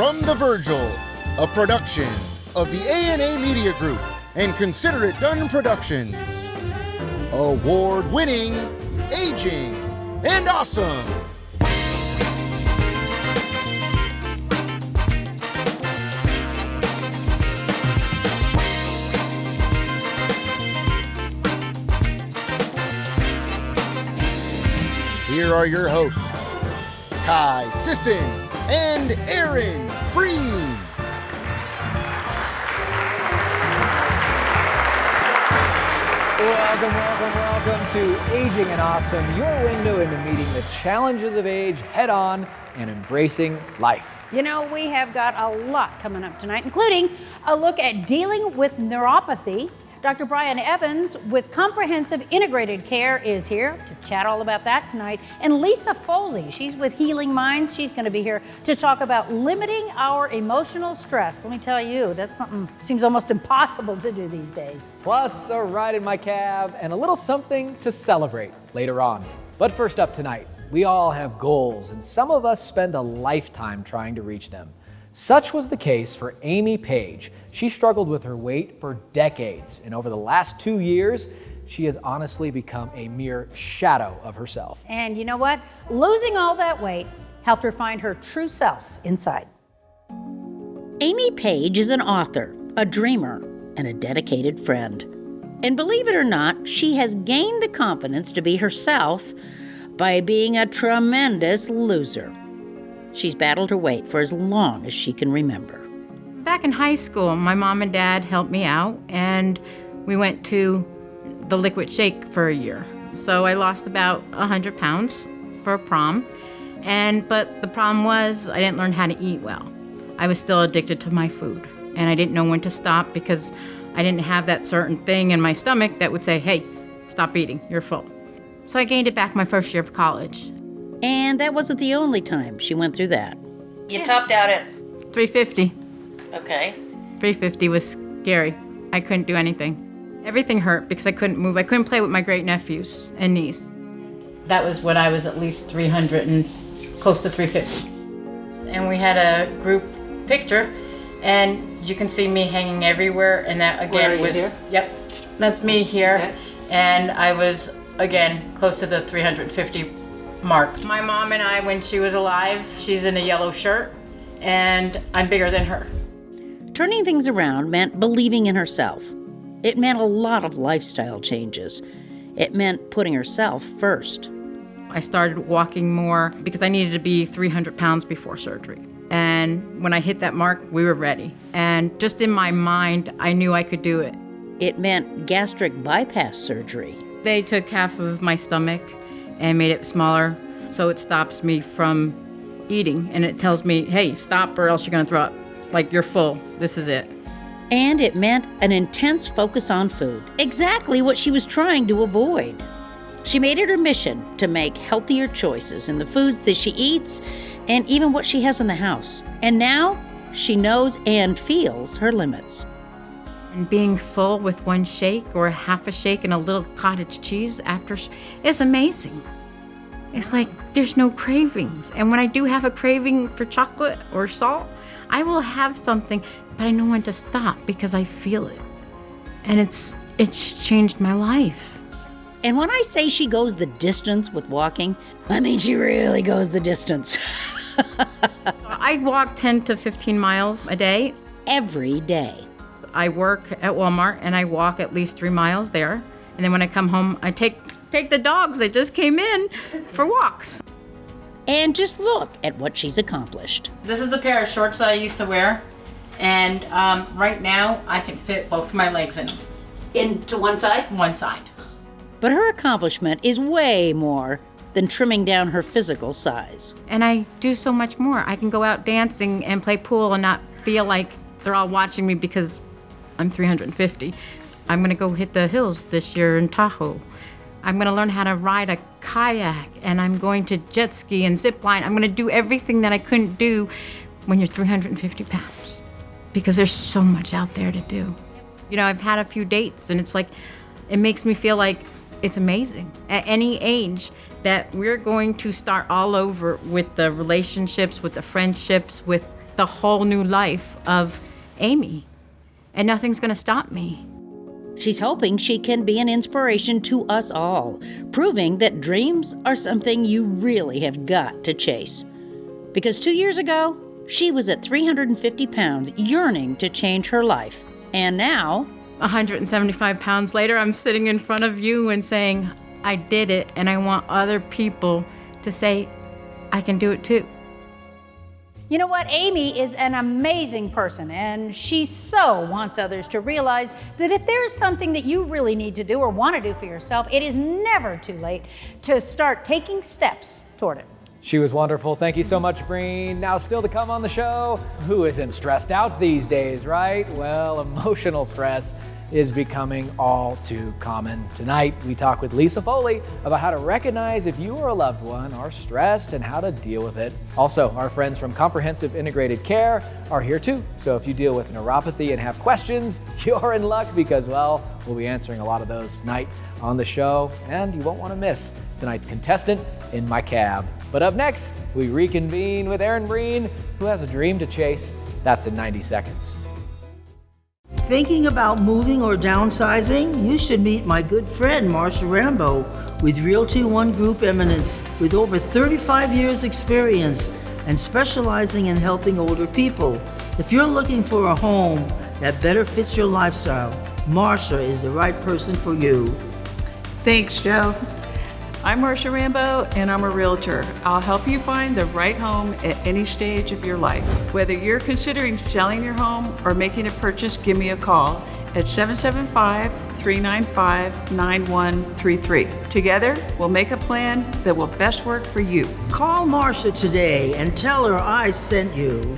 From the Virgil, a production of the A&A Media Group and Consider It Done Productions. Award-winning, aging, and awesome. Here are your hosts, Kai Sisson and Aaron Breen. Welcome to Aging and Awesome, your window into meeting the challenges of age head on and embracing life. You know, we have got a lot coming up tonight, including a look at dealing with neuropathy. Dr. Brian Evans with Comprehensive Integrated Care is here to chat all about that tonight. And Lisa Foley, she's with Healing Minds. She's going to be here to talk about limiting our emotional stress. Let me tell you, that's something seems almost impossible to do these days. Plus, a ride in my cab and a little something to celebrate later on. But first up tonight, we all have goals, and some of us spend a lifetime trying to reach them. Such was the case for Amy Page. She struggled with her weight for decades, and over the last 2 years, she has honestly become a mere shadow of herself. And you know what? Losing all that weight helped her find her true self inside. Amy Page is an author, a dreamer, and a dedicated friend. And believe it or not, she has gained the confidence to be herself by being a tremendous loser. She's battled her weight for as long as she can remember. Back in high school, my mom and dad helped me out, and we went to the Liquid Shake for a year. So I lost about 100 pounds for prom, but the problem was I didn't learn how to eat well. I was still addicted to my food, and I didn't know when to stop because I didn't have that certain thing in my stomach that would say, hey, stop eating, you're full. So I gained it back my first year of college. And that wasn't the only time she went through that. You topped out at? 350. Okay. 350 was scary. I couldn't do anything. Everything hurt because I couldn't move. I couldn't play with my great nephews and niece. That was when I was at least 300 and close to 350. And we had a group picture, and you can see me hanging everywhere. And that again was, here? Yep, that's me here. Okay. And I was again close to the 350 mark. My mom and I, when she was alive, she's in a yellow shirt, and I'm bigger than her. Turning things around meant believing in herself. It meant a lot of lifestyle changes. It meant putting herself first. I started walking more because I needed to be 300 pounds before surgery. And when I hit that mark, we were ready. And just in my mind, I knew I could do it. It meant gastric bypass surgery. They took half of my stomach and made it smaller, so it stops me from eating, and it tells me, hey, stop or else you're gonna throw up. Like, you're full, this is it. And it meant an intense focus on food, exactly what she was trying to avoid. She made it her mission to make healthier choices in the foods that she eats and even what she has in the house. And now, she knows and feels her limits. And being full with one shake or half a shake and a little cottage cheese after is amazing. It's like there's no cravings. And when I do have a craving for chocolate or salt, I will have something, but I know when to stop because I feel it. And it's changed my life. And when I say she goes the distance with walking, I mean she really goes the distance. I walk 10 to 15 miles a day. Every day. I work at Walmart and I walk at least 3 miles there. And then when I come home, I take the dogs that just came in for walks. And just look at what she's accomplished. This is the pair of shorts that I used to wear. And right now, I can fit both my legs in. Into one side? One side. But her accomplishment is way more than trimming down her physical size. And I do so much more. I can go out dancing and play pool and not feel like they're all watching me because I'm 350. I'm gonna go hit the hills this year in Tahoe. I'm gonna learn how to ride a kayak, and I'm going to jet ski and zip line. I'm gonna do everything that I couldn't do when you're 350 pounds because there's so much out there to do. You know, I've had a few dates, and it's like, it makes me feel like it's amazing. At any age that we're going to start all over with the relationships, with the friendships, with the whole new life of Amy. And nothing's gonna stop me. She's hoping she can be an inspiration to us all, proving that dreams are something you really have got to chase. Because 2 years ago, she was at 350 pounds, yearning to change her life. And now, 175 pounds later, I'm sitting in front of you and saying, I did it, and I want other people to say, I can do it too. you know what? Amy is an amazing person, and she so wants others to realize that if there is something that you really need to do or want to do for yourself, it is never too late to start taking steps toward it. She was wonderful. Thank you so much, Breen. Now, still to come on the show, who isn't stressed out these days, right? Well, emotional stress is becoming all too common. Tonight, we talk with Lisa Foley about how to recognize if you or a loved one are stressed and how to deal with it. Also, our friends from Comprehensive Integrated Care are here too. So if you deal with neuropathy and have questions, you're in luck because, well, we'll be answering a lot of those tonight on the show, and you won't want to miss tonight's contestant in my cab. But up next, we reconvene with Aaron Breen, who has a dream to chase. That's in 90 seconds. Thinking about moving or downsizing? You should meet my good friend Marsha Rambo with Realty One Group Eminence. With over 35 years experience and specializing in helping older people. If you're looking for a home that better fits your lifestyle, Marsha is the right person for you. Thanks, Joe. I'm Marcia Rambo, and I'm a realtor. I'll help you find the right home at any stage of your life. Whether you're considering selling your home or making a purchase, give me a call at 775-395-9133. Together, we'll make a plan that will best work for you. Call Marsha today and tell her I sent you.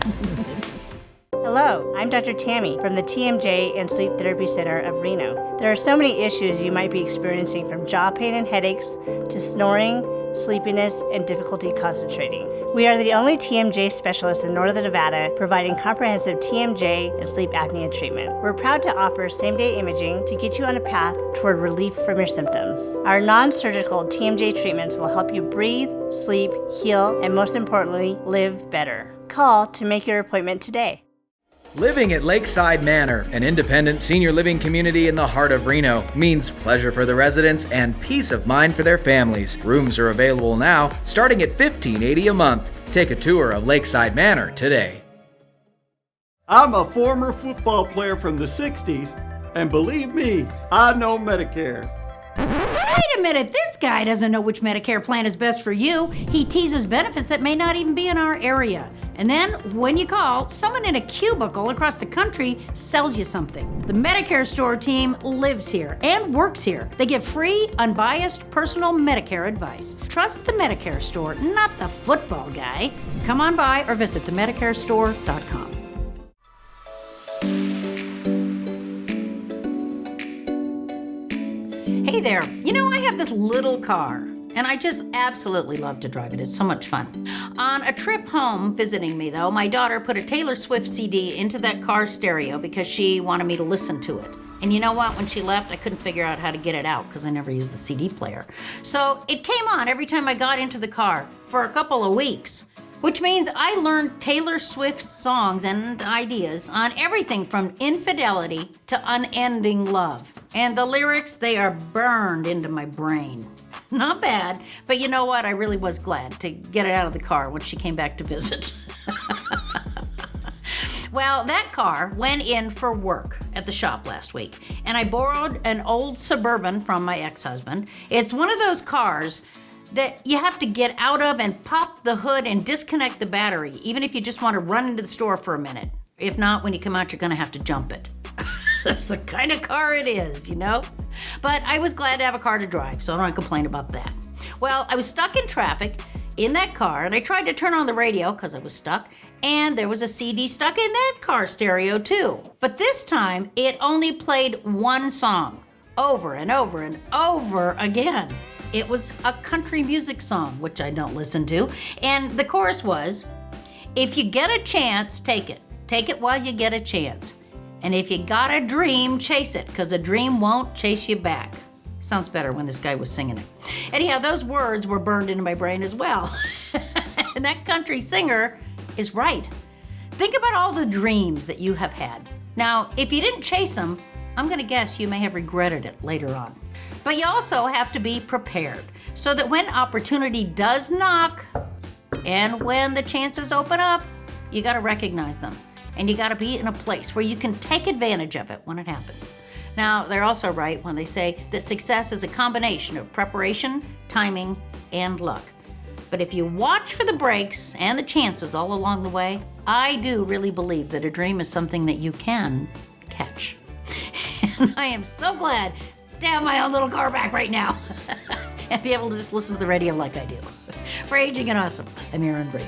Hello, I'm Dr. Tammy from the TMJ and Sleep Therapy Center of Reno. There are so many issues you might be experiencing, from jaw pain and headaches to snoring, sleepiness, and difficulty concentrating. We are the only TMJ specialists in Northern Nevada providing comprehensive TMJ and sleep apnea treatment. We're proud to offer same-day imaging to get you on a path toward relief from your symptoms. Our non-surgical TMJ treatments will help you breathe, sleep, heal, and most importantly, live better. Call to make your appointment today. Living at Lakeside Manor, an independent senior living community in the heart of Reno, means pleasure for the residents and peace of mind for their families. Rooms are available now, starting at $15.80 a month. Take a tour of Lakeside Manor today. I'm a former football player from the 60s, and believe me, I know Medicare. Wait a minute, this guy doesn't know which Medicare plan is best for you. He teases benefits that may not even be in our area. And then, when you call, someone in a cubicle across the country sells you something. The Medicare Store team lives here and works here. They give free, unbiased, personal Medicare advice. Trust the Medicare Store, not the football guy. Come on by or visit themedicarestore.com. Hey there, you know, I have this little car, and I just absolutely love to drive it. It's so much fun. On a trip home visiting me, though, my daughter put a Taylor Swift CD into that car stereo because she wanted me to listen to it. And you know what? When she left, I couldn't figure out how to get it out because I never used the CD player. So it came on every time I got into the car for a couple of weeks. Which means I learned Taylor Swift's songs and ideas on everything from infidelity to unending love. And the lyrics, they are burned into my brain. Not bad, but you know what? I really was glad to get it out of the car when she came back to visit. Well, that car went in for work at the shop last week, and I borrowed an old Suburban from my ex-husband. It's one of those cars that you have to get out of and pop the hood and disconnect the battery, even if you just want to run into the store for a minute. If not, when you come out, you're gonna have to jump it. That's the kind of car it is, you know? But I was glad to have a car to drive, so I don't complain about that. Well, I was stuck in traffic in that car, and I tried to turn on the radio because I was stuck, and there was a CD stuck in that car stereo too. But this time, it only played one song over and over and over again. It was a country music song, which I don't listen to, and the chorus was, if you get a chance, take it. Take it while you get a chance. And if you got a dream, chase it, because a dream won't chase you back. Sounds better when this guy was singing it. Anyhow, those words were burned into my brain as well. And that country singer is right. Think about all the dreams that you have had. Now, if you didn't chase them, I'm gonna guess you may have regretted it later on. But you also have to be prepared so that when opportunity does knock and when the chances open up, you gotta recognize them. And you gotta be in a place where you can take advantage of it when it happens. Now, they're also right when they say that success is a combination of preparation, timing, and luck. But if you watch for the breaks and the chances all along the way, I do really believe that a dream is something that you can catch. And I am so glad to have my own little car back right now and be able to just listen to the radio like I do. For Aging and Awesome, I'm Erin Breen.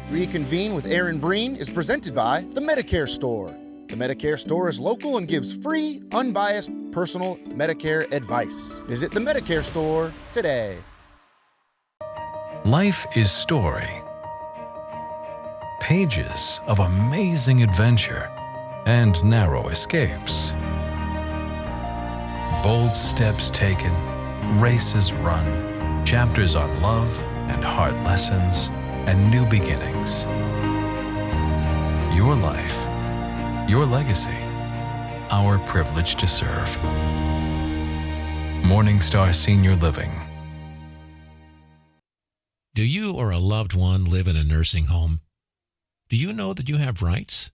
Reconvene with Erin Breen is presented by the Medicare Store. The Medicare Store is local and gives free, unbiased, personal Medicare advice. Visit the Medicare Store today. Life is story. Pages of amazing adventure and narrow escapes. Bold steps taken, races run, chapters on love and hard lessons and new beginnings. Your life, your legacy, our privilege to serve. Morningstar Senior Living. Do you or a loved one live in a nursing home? Do you know that you have rights?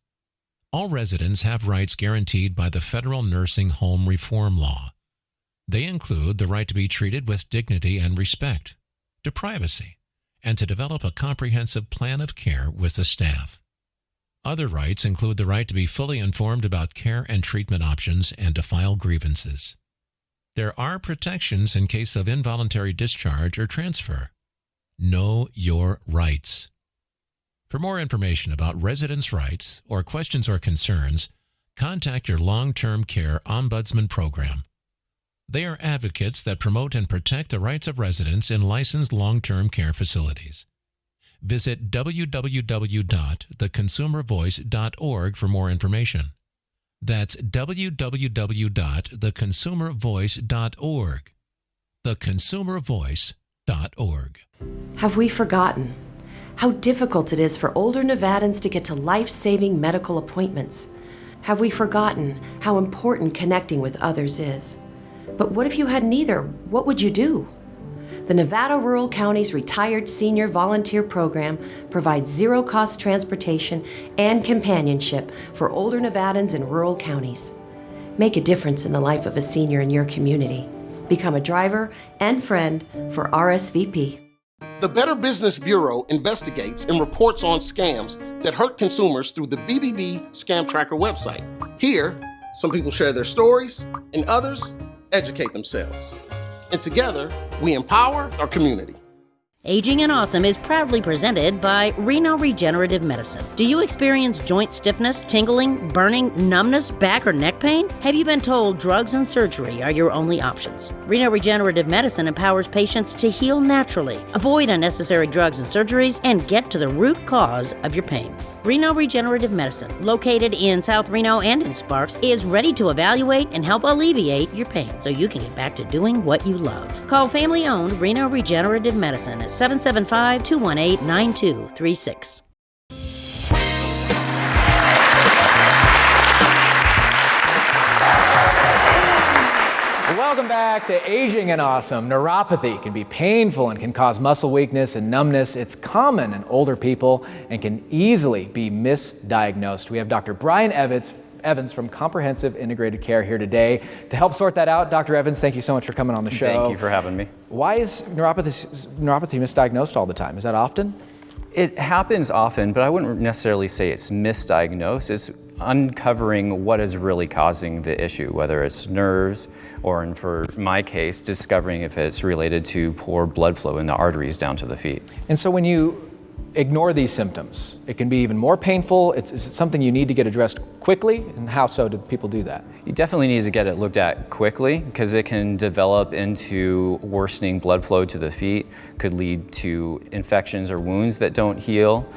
All residents have rights guaranteed by the Federal Nursing Home Reform Law. They include the right to be treated with dignity and respect, to privacy, and to develop a comprehensive plan of care with the staff. Other rights include the right to be fully informed about care and treatment options and to file grievances. There are protections in case of involuntary discharge or transfer. Know your rights. For more information about residents' rights or questions or concerns, contact your Long-Term Care Ombudsman Program. They are advocates that promote and protect the rights of residents in licensed long-term care facilities. Visit www.theconsumervoice.org for more information. That's www.theconsumervoice.org. Theconsumervoice.org. Have we forgotten how difficult it is for older Nevadans to get to life-saving medical appointments? Have we forgotten how important connecting with others is? But what if you had neither? What would you do? The Nevada Rural Counties Retired Senior Volunteer Program provides zero-cost transportation and companionship for older Nevadans in rural counties. Make a difference in the life of a senior in your community. Become a driver and friend for RSVP. The Better Business Bureau investigates and reports on scams that hurt consumers through the BBB Scam Tracker website. Here, some people share their stories, and others educate themselves. And together, we empower our community. Aging and Awesome is proudly presented by Reno Regenerative Medicine. Do you experience joint stiffness, tingling, burning, numbness, back or neck pain? Have you been told drugs and surgery are your only options? Reno Regenerative Medicine empowers patients to heal naturally, avoid unnecessary drugs and surgeries, and get to the root cause of your pain. Reno Regenerative Medicine, located in South Reno and in Sparks, is ready to evaluate and help alleviate your pain so you can get back to doing what you love. Call family-owned Reno Regenerative Medicine at 775-218-9236. Welcome back to Aging and Awesome. Neuropathy can be painful and can cause muscle weakness and numbness. It's common in older people and can easily be misdiagnosed. We have Dr. Brian Evans from Comprehensive Integrated Care here today to help sort that out. Dr. Evans, thank you so much for coming on the show. Thank you for having me. Why is neuropathy misdiagnosed all the time? Is that often? It happens often, but I wouldn't necessarily say it's misdiagnosed. It's uncovering what is really causing the issue, whether it's nerves or, and for my case, discovering if it's related to poor blood flow in the arteries down to the feet. And so when you ignore these symptoms, it can be even more painful. Is it something you need to get addressed quickly? And how so do people do that? You definitely need to get it looked at quickly because it can develop into worsening blood flow to the feet, could lead to infections or wounds that don't heal,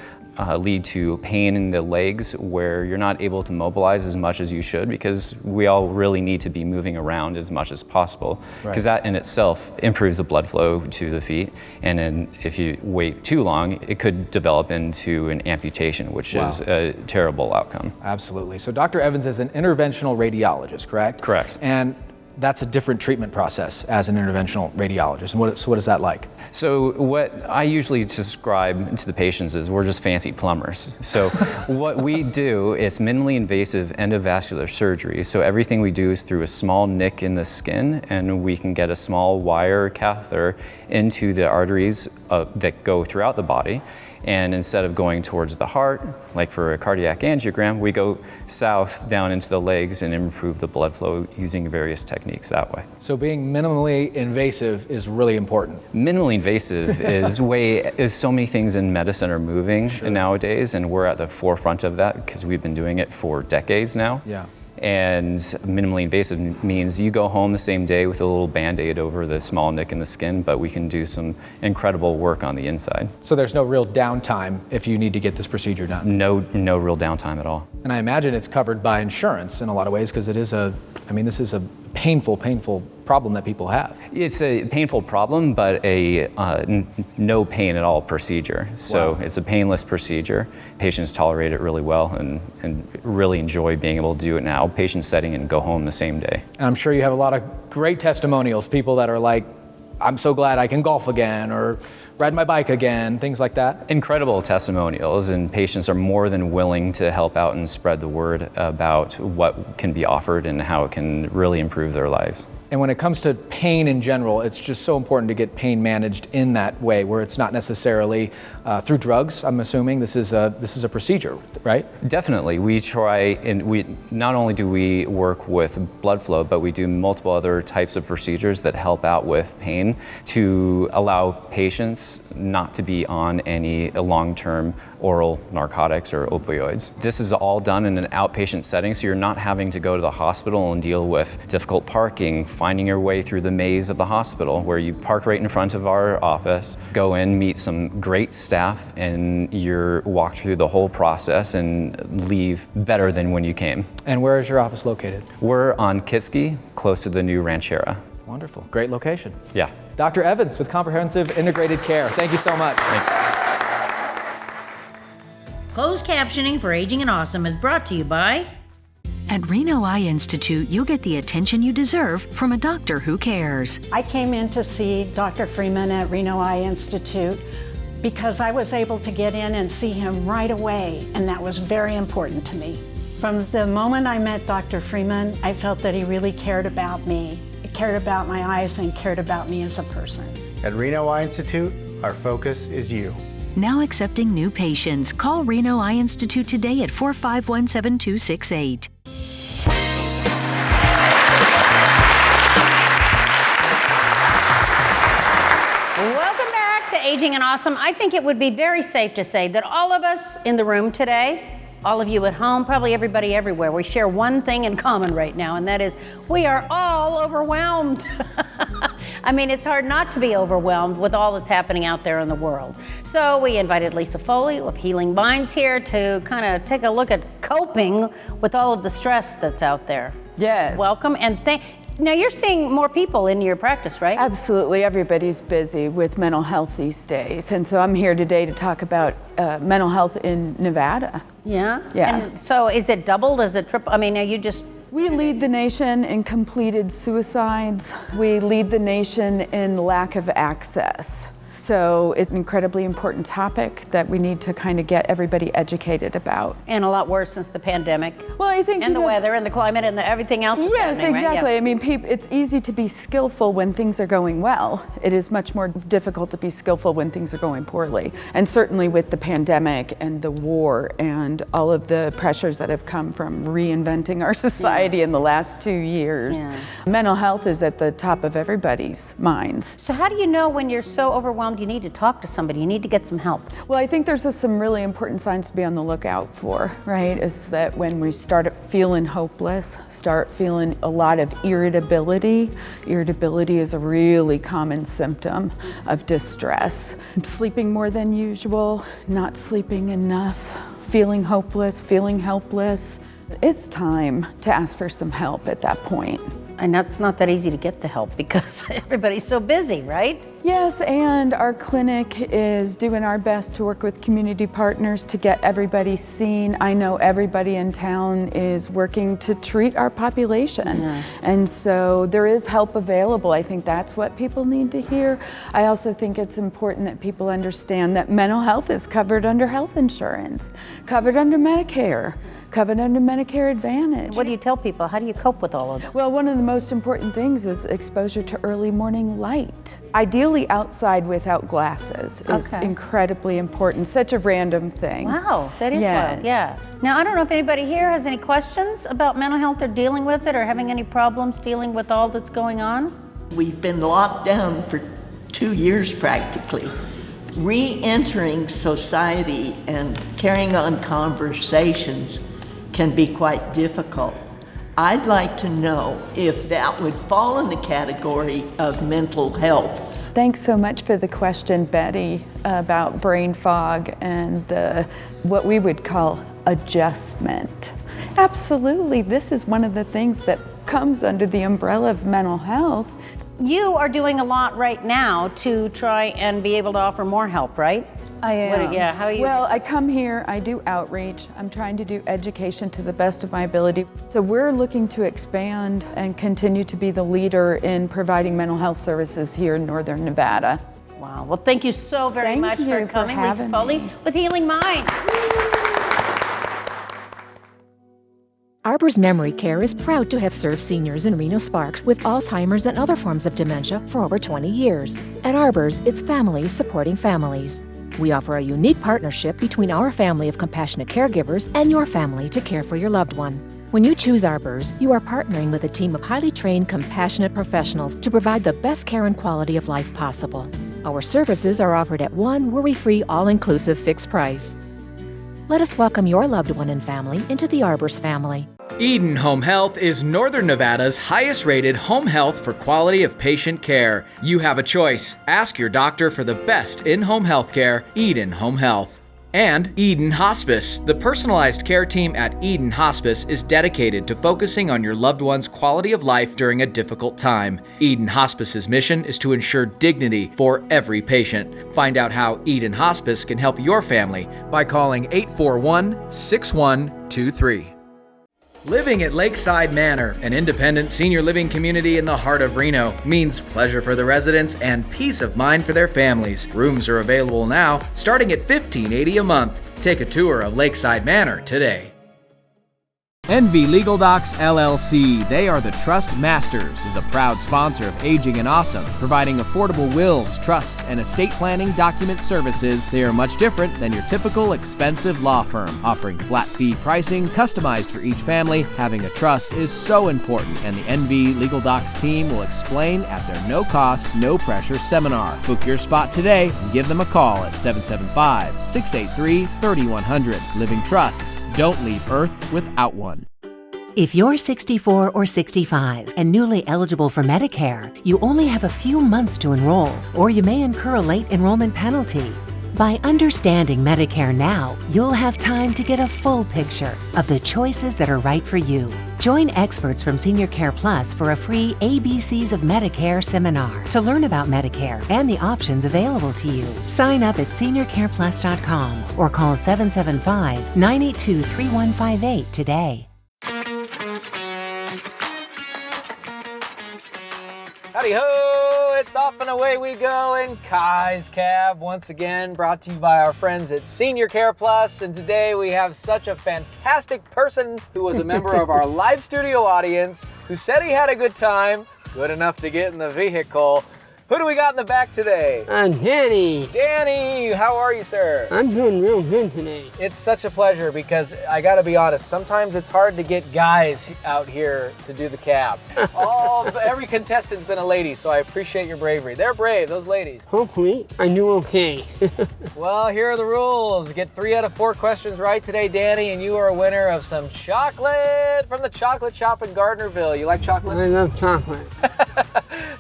lead to pain in the legs where you're not able to mobilize as much as you should, because we all really need to be moving around as much as possible, because that in itself improves the blood flow to the feet. And then if you wait too long, it could develop into an amputation, which is a terrible outcome. Absolutely. So Dr. Evans is an interventional radiologist, correct? Correct. And that's a different treatment process as an interventional radiologist. And what is that like? So what I usually describe to the patients is we're just fancy plumbers. So what we do is minimally invasive endovascular surgery. So everything we do is through a small nick in the skin, and we can get a small wire catheter into the arteries that go throughout the body. And instead of going towards the heart, like for a cardiac angiogram, we go south down into the legs and improve the blood flow using various techniques that way. So being minimally invasive is really important. Minimally invasive is so many things in medicine are moving nowadays, and we're at the forefront of that because we've been doing it for decades now. Yeah. And minimally invasive means you go home the same day with a little Band-Aid over the small nick in the skin, but we can do some incredible work on the inside. So there's no real downtime if you need to get this procedure done? No real downtime at all. And I imagine it's covered by insurance in a lot of ways, because this is a painful problem that people have. It's a painful problem, but a no pain at all procedure. So it's a painless procedure. Patients tolerate it really well and really enjoy being able to do it in an outpatient setting and go home the same day. And I'm sure you have a lot of great testimonials, people that are like, I'm so glad I can golf again, or ride my bike again, things like that. Incredible testimonials, and patients are more than willing to help out and spread the word about what can be offered and how it can really improve their lives. And when it comes to pain in general, it's just so important to get pain managed in that way, where it's not necessarily through drugs. I'm assuming this is a procedure, right? Definitely. We try, and we not only do we work with blood flow, but we do multiple other types of procedures that help out with pain to allow patients not to be on any long-term oral narcotics or opioids. This is all done in an outpatient setting, so you're not having to go to the hospital and deal with difficult parking, finding your way through the maze of the hospital, where you park right in front of our office, go in, meet some great staff, and you're walked through the whole process and leave better than when you came. And where is your office located? We're on Kitsky, close to the new Ranchera. Wonderful. Great location. Yeah. Dr. Evans with Comprehensive Integrated Care. Thank you so much. Thanks. Closed captioning for Aging and Awesome is brought to you by... At Reno Eye Institute, you'll get the attention you deserve from a doctor who cares. I came in to see Dr. Freeman at Reno Eye Institute because I was able to get in and see him right away, and that was very important to me. From the moment I met Dr. Freeman, I felt that he really cared about me. He cared about my eyes and cared about me as a person. At Reno Eye Institute, our focus is you. Now accepting new patients. Call Reno Eye Institute today at 451-7268. Welcome back to Aging and Awesome. I think it would be very safe to say that all of us in the room today, all of you at home, probably everybody everywhere, we share one thing in common right now, and that is we are all overwhelmed. I mean, it's hard not to be overwhelmed with all that's happening out there in the world. So we invited Lisa Foley of Healing Minds here to kind of take a look at coping with all of the stress that's out there. Yes. Welcome, and now you're seeing more people in your practice, right? Absolutely. Everybody's busy with mental health these days. And so I'm here today to talk about mental health in Nevada. Yeah? Yeah. And so is it doubled? Is it triple? I mean, are you just... We lead the nation in completed suicides. We lead the nation in lack of access. So it's an incredibly important topic that we need to kind of get everybody educated about. And a lot worse since the pandemic. Well, I think and the weather and the climate and everything else. Yes, exactly. Right? Yeah. I mean, it's easy to be skillful when things are going well. It is much more difficult to be skillful when things are going poorly. And certainly with the pandemic and the war and all of the pressures that have come from reinventing our society in the last 2 years, mental health is at the top of everybody's minds. So how do you know when you're so overwhelmed long do you need to talk to somebody? You need to get some help. Well, I think there's some really important signs to be on the lookout for, right? Is that when we start feeling hopeless, start feeling a lot of irritability. Irritability is a really common symptom of distress. Sleeping more than usual, not sleeping enough, feeling hopeless, feeling helpless. It's time to ask for some help at that point. And that's not that easy to get the help because everybody's so busy, right? Yes, and our clinic is doing our best to work with community partners to get everybody seen. I know everybody in town is working to treat our population. Yeah. And so there is help available. I think that's what people need to hear. I also think it's important that people understand that mental health is covered under health insurance, covered under Medicare, covered under Medicare Advantage. What do you tell people? How do you cope with all of that? Well, one of the most important things is exposure to early morning light. Ideally outside without glasses is incredibly important. Such a random thing. Wow, that is wild, yeah. Now, I don't know if anybody here has any questions about mental health or dealing with it or having any problems dealing with all that's going on. We've been locked down for 2 years practically. Re-entering society and carrying on conversations can be quite difficult. I'd like to know if that would fall in the category of mental health. Thanks so much for the question, Betty, about brain fog and what we would call adjustment. Absolutely, this is one of the things that comes under the umbrella of mental health. You are doing a lot right now to try and be able to offer more help, right? I am. How are you? Well, I come here, I do outreach. I'm trying to do education to the best of my ability. So we're looking to expand and continue to be the leader in providing mental health services here in Northern Nevada. Wow. Well, thank you so very much for coming, Lisa Foley, with Healing Mind. Arbor's Memory Care is proud to have served seniors in Reno-Sparks with Alzheimer's and other forms of dementia for over 20 years. At Arbor's, it's families supporting families. We offer a unique partnership between our family of compassionate caregivers and your family to care for your loved one. When you choose Arbor's, you are partnering with a team of highly trained, compassionate professionals to provide the best care and quality of life possible. Our services are offered at one worry-free, all-inclusive fixed price. Let us welcome your loved one and family into the Arbor's family. Eden Home Health is Northern Nevada's highest-rated home health for quality of patient care. You have a choice. Ask your doctor for the best in-home health care, Eden Home Health. And Eden Hospice. The personalized care team at Eden Hospice is dedicated to focusing on your loved one's quality of life during a difficult time. Eden Hospice's mission is to ensure dignity for every patient. Find out how Eden Hospice can help your family by calling 841-6123. Living at Lakeside Manor, an independent senior living community in the heart of Reno, means pleasure for the residents and peace of mind for their families. Rooms are available now, starting at $15.80 a month. Take a tour of Lakeside Manor today. NV Legal Docs LLC, they are the Trust Masters, is a proud sponsor of Aging and Awesome, providing affordable wills, trusts, and estate planning document services. They are much different than your typical expensive law firm, offering flat fee pricing customized for each family. Having a trust is so important, and the NV Legal Docs team will explain at their no-cost, no-pressure seminar. Book your spot today and give them a call at 775-683-3100. Living trusts. Don't leave Earth without one. If you're 64 or 65 and newly eligible for Medicare, you only have a few months to enroll, or you may incur a late enrollment penalty. By understanding Medicare now, you'll have time to get a full picture of the choices that are right for you. Join experts from Senior Care Plus for a free ABCs of Medicare seminar to learn about Medicare and the options available to you. Sign up at seniorcareplus.com or call 775-982-3158 today. Howdy ho! It's off and away we go in Kai's Cab, once again brought to you by our friends at Senior Care Plus. And today we have such a fantastic person who was a member of our live studio audience who said he had a good time, good enough to get in the vehicle. Who do we got in the back today? Danny. Danny, how are you, sir? I'm doing real good today. It's such a pleasure because I gotta be honest, sometimes it's hard to get guys out here to do the cab. Every contestant's been a lady, so I appreciate your bravery. They're brave, those ladies. Hopefully, I do okay. Well, here are the rules. Get 3 out of 4 questions right today, Danny, and you are a winner of some chocolate from the chocolate shop in Gardnerville. You like chocolate? I love chocolate.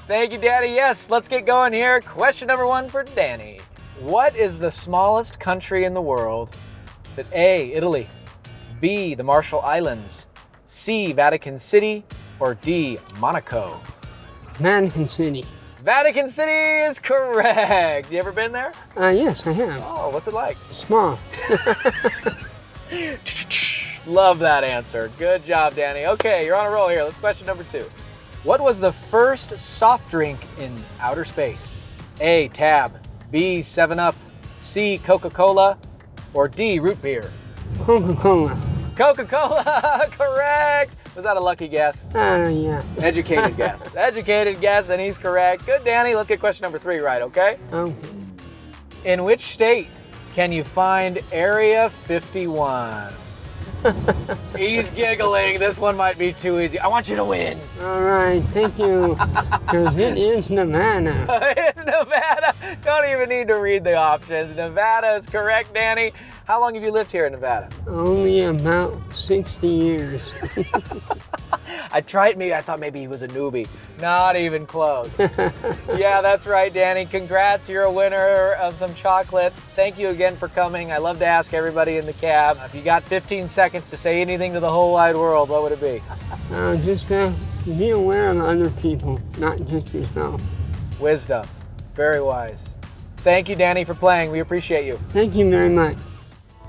Thank you, Danny. Yes, let's get going here. Question number 1 for Danny. What is the smallest country in the world? Is it A, Italy, B, the Marshall Islands, C, Vatican City, or D, Monaco? Vatican City. Vatican City is correct. You ever been there? Yes, I have. Oh, what's it like? Small. Love that answer. Good job, Danny. Okay, you're on a roll here. Let's question number 2. What was the first soft drink in outer space? A, Tab, B, 7-Up, C, Coca-Cola, or D, root beer? Coca-Cola. Coca-Cola, correct. Was that a lucky guess? Yeah. Educated guess. Educated guess, and he's correct. Good, Danny. Let's get question number 3 right, okay? Okay. In which state can you find Area 51? He's giggling. This one might be too easy. I want you to win. All right, thank you. Because it is Nevada. It's Nevada. Don't even need to read the options. Nevada is correct, Danny. How long have you lived here in Nevada? Only about 60 years. I thought maybe he was a newbie. Not even close. Yeah, that's right, Danny. Congrats, you're a winner of some chocolate. Thank you again for coming. I love to ask everybody in the cab, if you got 15 seconds to say anything to the whole wide world, what would it be? Just be aware of other people, not just yourself. Wisdom. Very wise. Thank you, Danny, for playing. We appreciate you. Thank you very much.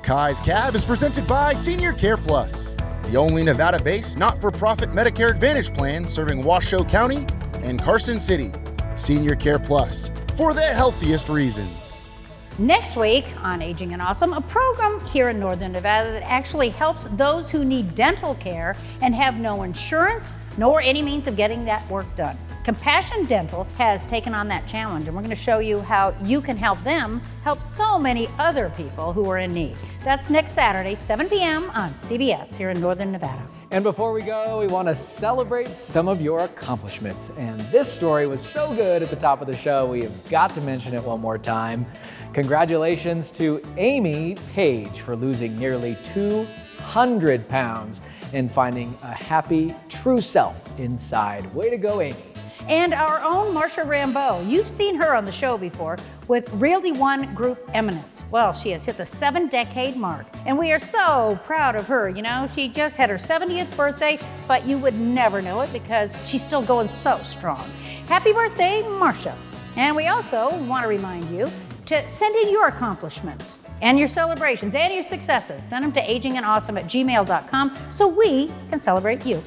Kai's Cab is presented by Senior Care Plus, the only Nevada-based not-for-profit Medicare Advantage plan serving Washoe County and Carson City. Senior Care Plus, for the healthiest reasons. Next week on Aging and Awesome, a program here in Northern Nevada that actually helps those who need dental care and have no insurance nor any means of getting that work done. Compassion Dental has taken on that challenge, and we're going to show you how you can help them help so many other people who are in need. That's next Saturday, 7 p.m. on CBS here in Northern Nevada. And before we go, we want to celebrate some of your accomplishments. And this story was so good at the top of the show, we have got to mention it one more time. Congratulations to Amy Page for losing nearly 200 pounds and finding a happy, true self inside. Way to go, Amy. And our own Marsha Rambeau. You've seen her on the show before with Realty One Group Eminence. Well, she has hit the 7-decade mark, and we are so proud of her. You know, she just had her 70th birthday, but you would never know it because she's still going so strong. Happy birthday, Marsha. And we also want to remind you to send in your accomplishments and your celebrations and your successes. Send them to agingandawesome@gmail.com so we can celebrate you.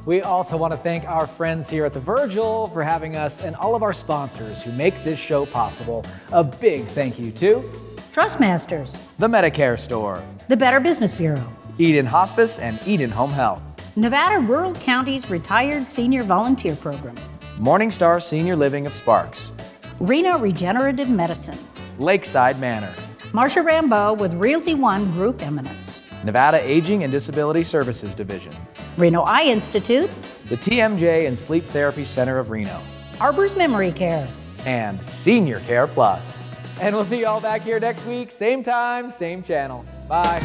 We also want to thank our friends here at the Virgil for having us and all of our sponsors who make this show possible. A big thank you to Trustmasters, the Medicare Store, the Better Business Bureau, Eden Hospice and Eden Home Health, Nevada Rural County's Retired Senior Volunteer Program, Morningstar Senior Living of Sparks, Reno Regenerative Medicine, Lakeside Manor, Marsha Rambeau with Realty One Group Eminence, Nevada Aging and Disability Services Division, Reno Eye Institute, the TMJ and Sleep Therapy Center of Reno, Arbor's Memory Care, and Senior Care Plus. And we'll see you all back here next week, same time, same channel. Bye.